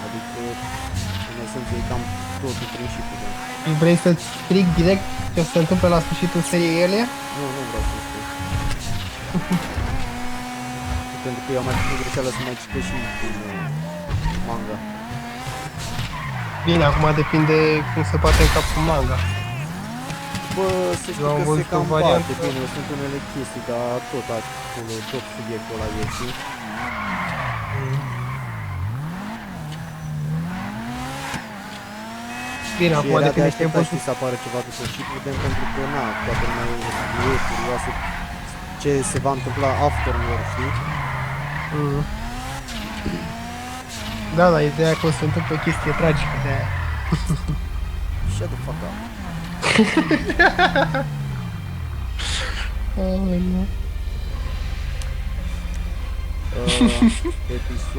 Adică, în esență, e cam totul principiul. Da. Vrei să-ți stric direct ce se întâmplă la sfârșitul seriei Elia? Nu vreau să spun. Pentru că eu am mai făcut greșeala să mai citesc și din manga. Bine, acum depinde cum se poate în cap cu manga. Bă, să știi Eu am că se văzut cam o variantă. bate, bine, sunt unele chestii, dar tot acolo, tot subiectul ăla e, știi? Bine, Și acum era de depinde ce ai așteptat, văzut. știi, să apară ceva după și putem, pentru că, na, toată lumea e curioasă ce se va întâmpla after war, știi? Mm. Da, da, ideea că o să se întâmple o chestie tragică de aia. Shut the fuck up. Oh, Episod